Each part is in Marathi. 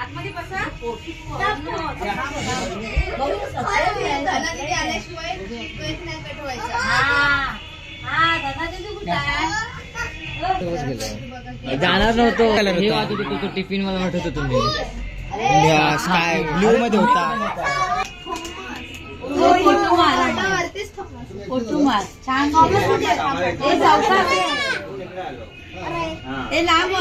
आतमध्ये बसा. जाणार नव्हतो. हे वाटत होतो तो टिफिन मला वाटत होतो तुम्ही स्काय ब्लू मध्ये होता. फोटो मार छान. लांब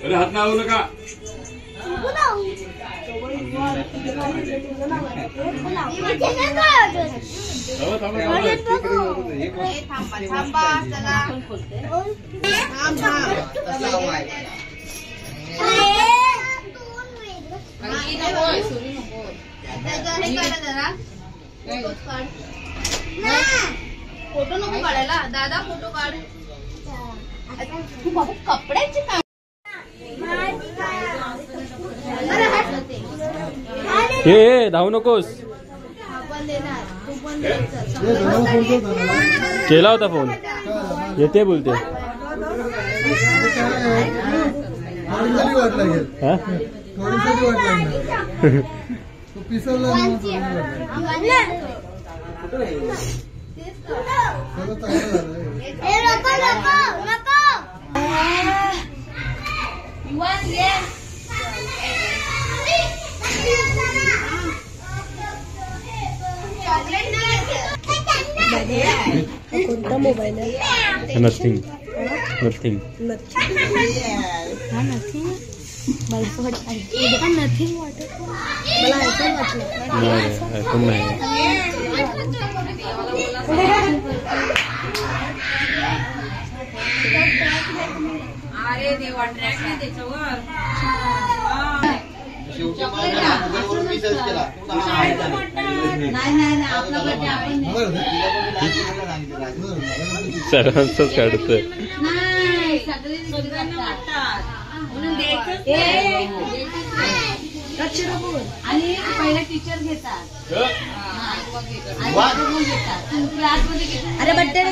अरे हात लावू नका. फोटो नको काढायला दादा. फोटो काढ. कपड्याची हे धावू नकोस. केला होता फोन. येते बोलते. कोणता मोबाईल आहे? नथिंग. हा नथिंग. मला नथिंग वाटत. मला आयफोन वाटलं. आयफोन नाही. अरे देवा ट्रॅक नाही त्याच्यावर. सर्वांच काढतोय. आणि पहिला टीचर घेतात. अरे बड्डे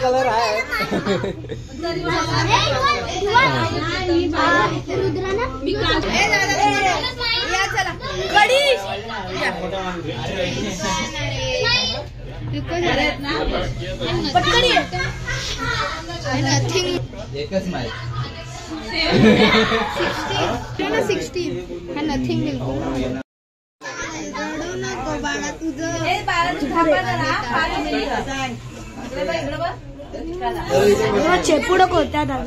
कलर आहे. एकच माहिती. 16 हा नथिंग. बाळा तुझं चेपुड कोत्या दादा.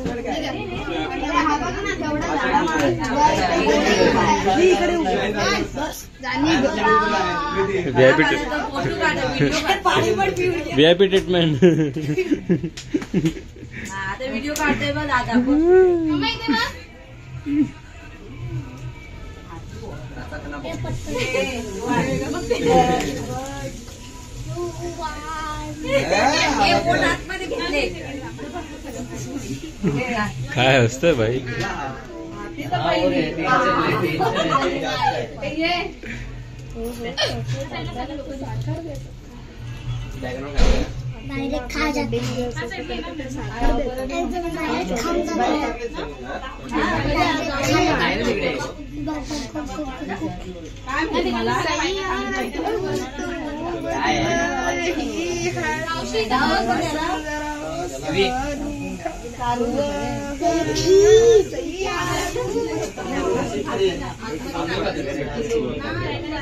VIP treatment. व्हिडिओ काढतोय बघ दादा. काय असतं भाई. डायरेक्ट खा जाते.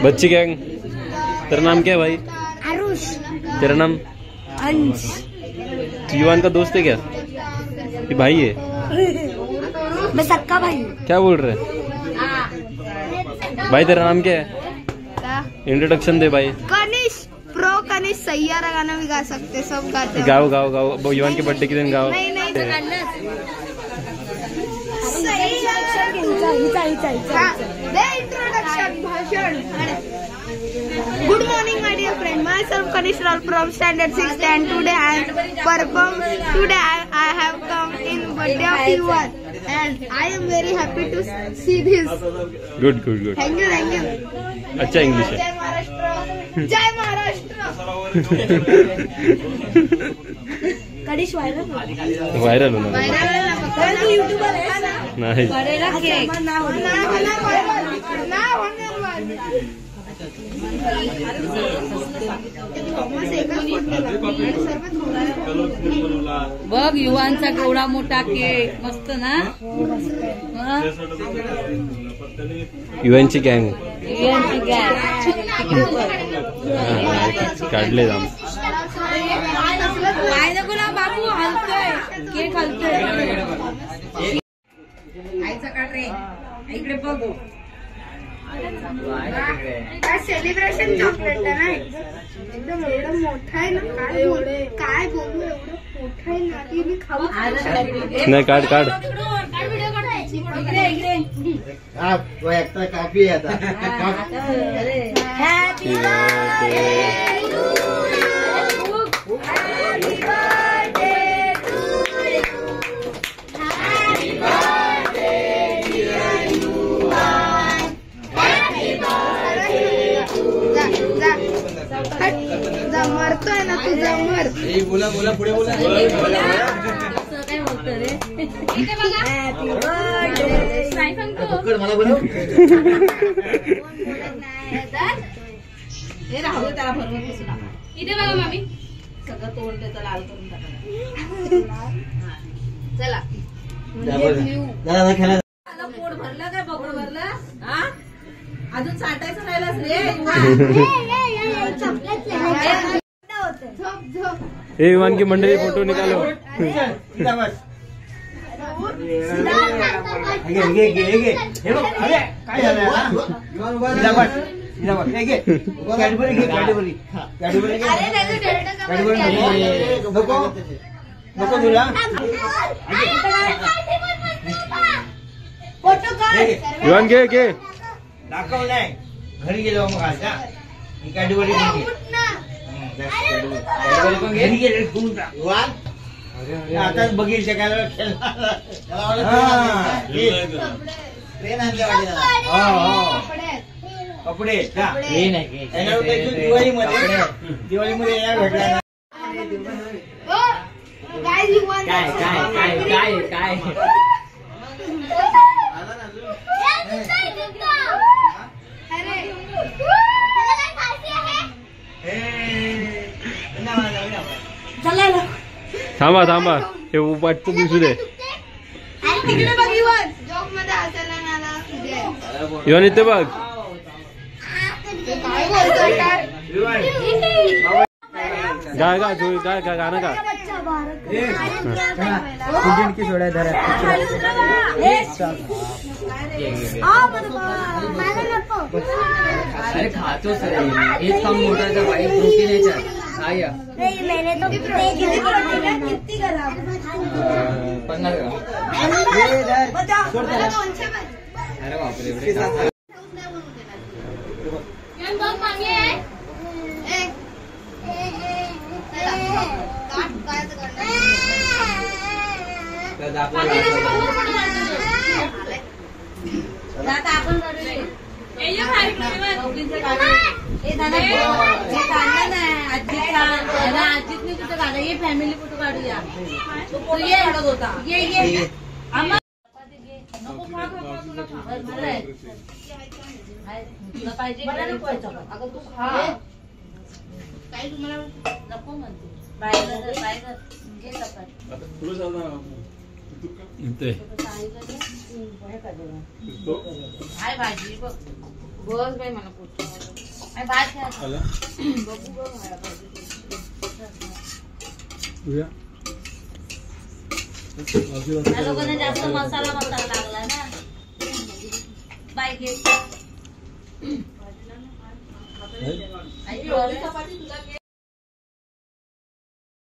बच्ची गैंग. तेरा नाम क्या है भाई? आरुष. तेरा नाम? अंश. युवान का दोस्त है क्या? ये भाई है? मैं सक्का भाई. क्या बोल रहे हैं? भाई तेरा नाम क्या है? क्या? इंट्रोडक्शन दे भाई। कनिश प्रो कनिश सैयारा गाना भी गा सकते, सब गाते हो। गाओ गाओ गाओ, युवान के बर्थडे के दिन गाओ। नहीं नहीं इंट्रोडक्शन भाषण। Good morning my dear friend, myself Kanish Rao from standard 6th and today I have come in birthday of Yuvan and I am very happy to see this. Good good good. Thank you. अच्छा इंग्लिश है। जय महाराष्ट्र, जय महाराष्ट्र। कनिश वायरल होना यूट्यूबर है ना? नाही। बघ युवांचा केवढा मोठा केक, मस्त ना? युवांची गँग युवांची गॅस काढले जाम। काय नको ना बाबू, हलतोय केक, हलतोय. आईचा काढ रे, इकडे बघ. काय सेलिब्रेशन चॉकलेट आहे ना, एकदम एवढं मोठं आहे ना. काय बोलू, एवढं मोठं आहे ना की मी खाऊ नाही काढ काढ। काफी आता happy birthday to you, happy birthday to you, happy birthday dear Yuvan, happy birthday to you. जा मरतोय ना तुझा, मर. बोला बोला पुढे बोला। काय बोलतो रे? हॅपी बर्थडे मला बोलव। हे राहू दे, त्याला भरवत बसू नका. इथे बघा मामी, सगळं तोंड त्याचं लाल करून टाका. चला खेळा पोट भरलं काय, बघू भरलं? हा, अजून साठायचं राहिलाच रे. झोप झोप. ए युवान की मंडळी फोटो निकालो। काय झालं कॅडबरी घे, कॅडबरी नको नको तुला। फोटो काढ. युवान घे घे। दाखव नाही, घरी गेलो मग आज कॅडबरी घे, घरी गेले आताच बघील शकायला ट्रेन आणल्या कपडे दिवाळीमध्ये या भेटला ना. काय जीवन काय थांबा थांबा, हे उपाटचं दिसू दे। तिकडे बघ युवन, जॉब मध्ये असायला नाला तुझे. युवान इथे बघ। काय बोलतोय काय? गा गा काय काय गाणं का? की सोडा धरा। अरे खातो सर, हेच काम मोठा भाई, प्रोटीन याच्यात काय मैंने तो किती करा 50 ग्राम। अरे बापरे, एवढे आजीतने कुठं काढा, ये फॅमिली फोटो काढूया. तो ये एवढा होता, ये तुला पाहिजे अगं तू खा. काही तुम्हाला नको म्हणते, बाहेर घे चपाती. हाय भाजी बघ, बस बाई मला पोट भात बघू बघ त्या लोकांना जास्त मसाला लागला ना बाई. घे आई,